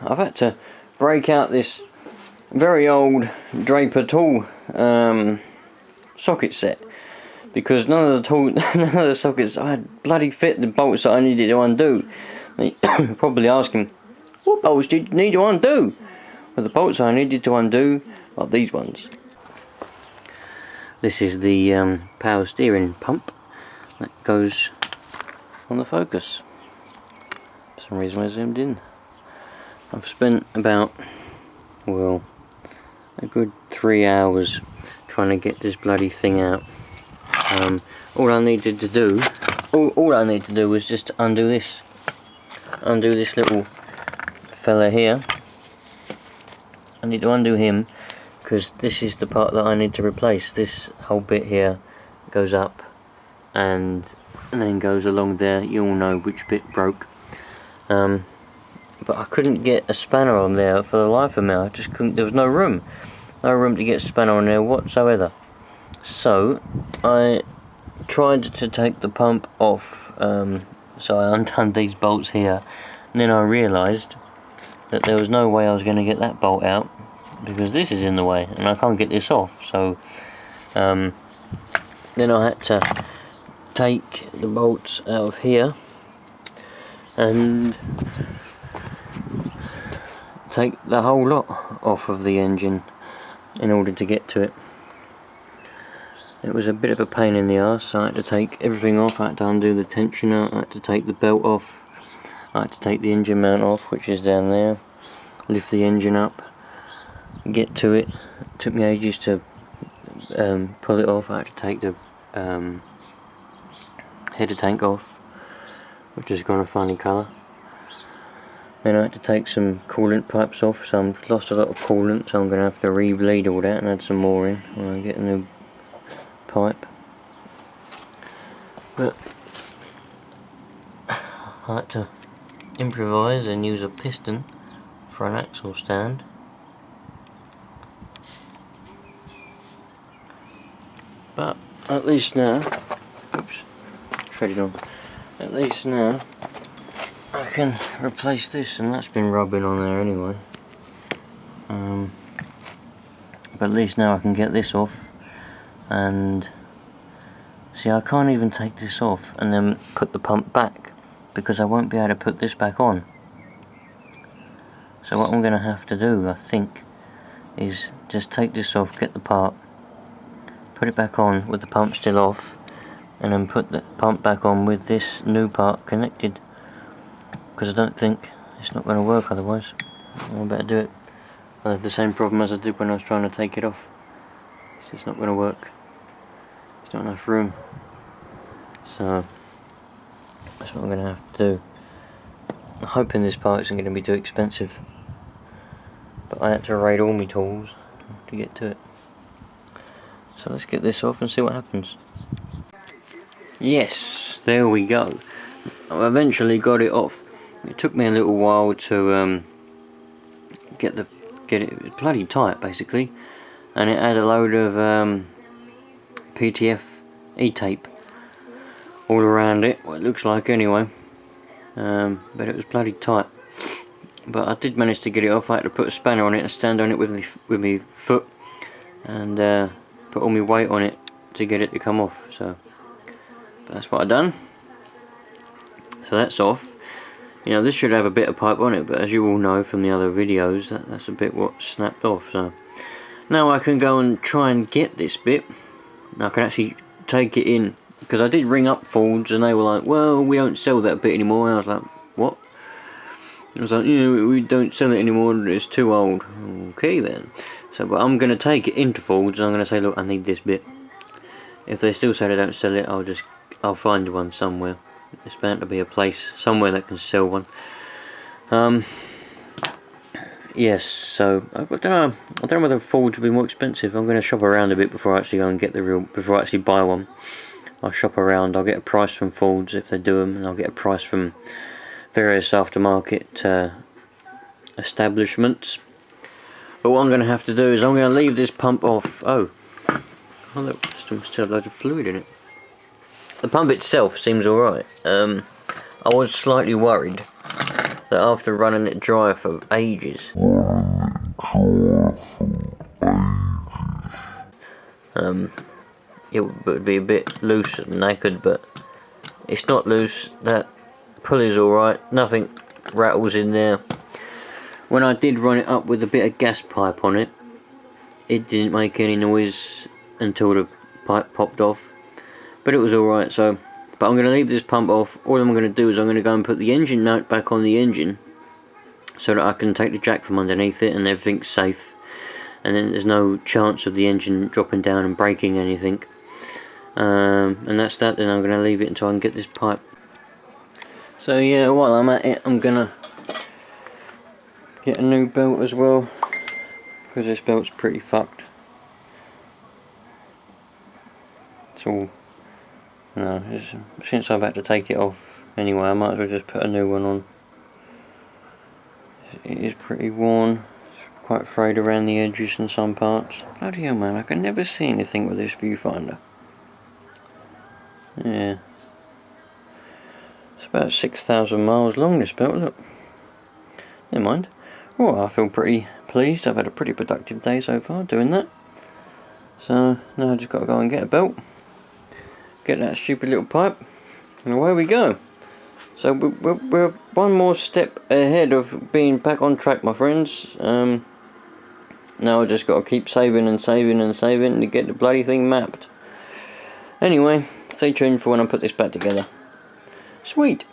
I've had to break out this very old Draper tool socket set, because none of the sockets I had bloody fit the bolts that I needed to undo. You're probably asking, what bolts did you need to undo? Well, the bolts I needed to undo are these ones. This is the power steering pump that goes on the Focus. For some reason I zoomed in. I've spent about, well, a good 3 hours trying to get this bloody thing out. All I needed to do, was just undo this little fella here. I need to undo him, because this is the part that I need to replace. This whole bit here goes up and then goes along there. You all know which bit broke. But I couldn't get a spanner on there for the life of me. I just couldn't. There was no room to get a spanner on there whatsoever. So I tried to take the pump off. So I undone these bolts here, and then I realised that there was no way I was going to get that bolt out, because this is in the way and I can't get this off. So then I had to take the bolts out of here and take the whole lot off of the engine in order to get to it. It was a bit of a pain in the arse. I had to take everything off. I had to undo the tensioner, I had to take the belt off, I had to take the engine mount off, which is down there, lift the engine up, get to it. It took me ages to pull it off. I had to take the header tank off, which has gone a funny colour. Then I had to take some coolant pipes off, so I've lost a lot of coolant, so I'm going to have to re-bleed all that and add some more in when I get a new pipe. But I had to improvise and use a piston for an axle stand. But at least now, oops, treaded on. At least now I can replace this, and that's been rubbing on there anyway. But at least now I can get this off, and see, I can't even take this off and then put the pump back, because I won't be able to put this back on. So what I'm going to have to do, I think, is just take this off, get the part, put it back on with the pump still off, and then put the pump back on with this new part connected, because I don't think it's not going to work otherwise. I better do it. I had the same problem as I did when I was trying to take it off. It's just not going to work. There's not enough room. So that's what I'm going to have to do. I'm hoping this part isn't going to be too expensive, but I had to raid all my tools to get to it. So let's get this off and see what happens. Yes, there we go. I eventually got it off. It took me a little while to get it. It was bloody tight, basically, and it had a load of PTF E-tape all around it. Well, it looks like anyway. But it was bloody tight. But I did manage to get it off. I had to put a spanner on it and stand on it with my foot, and put all my weight on it to get it to come off. So but that's what I done. So that's off. You know, this should have a bit of pipe on it, but as you all know from the other videos, that's a bit what snapped off. So now I can go and try and get this bit. Now I can actually take it in, because I did ring up Fords and they were like, well, we don't sell that bit anymore. And I was like, what? I was like, yeah, we don't sell it anymore, it's too old. Okay then. So but I'm going to take it into Fords and I'm going to say, look, I need this bit. If they still say they don't sell it, I'll find one somewhere. There's bound to be a place somewhere that can sell one. Yes, so I don't know whether Fords will be more expensive. I'm going to shop around a bit before I actually go and get before I actually buy one. I'll shop around. I'll get a price from Fords if they do them, and I'll get a price from various aftermarket establishments. But what I'm going to have to do is I'm going to leave this pump off. Oh look, still have loads of fluid in it. The pump itself seems alright. I was slightly worried that after running it dry for ages, it would be a bit loose and knackered, but it's not loose. That pulley's alright, nothing rattles in there. When I did run it up with a bit of gas pipe on it, it didn't make any noise until the pipe popped off, but it was alright. So, but I'm going to leave this pump off. All I'm going to do is I'm going to go and put the engine note back on the engine so that I can take the jack from underneath it and everything's safe, and then there's no chance of the engine dropping down and breaking anything. And that's that. Then I'm going to leave it until I can get this pipe. So yeah, while I'm at it, I'm going to get a new belt as well, because this belt's pretty fucked. It's all, since I've had to take it off anyway, I might as well just put a new one on. It is pretty worn, it's quite frayed around the edges in some parts. Bloody hell man, I can never see anything with this viewfinder. Yeah, it's about 6,000 miles long, this belt, look. Never mind. Well, I feel pretty pleased. I've had a pretty productive day so far doing that. So now I just got to go and get a belt, get that stupid little pipe, and away we go. So we're one more step ahead of being back on track, my friends. Now I just got to keep saving and saving and saving to get the bloody thing mapped. Anyway, stay tuned for when I put this back together. Sweet.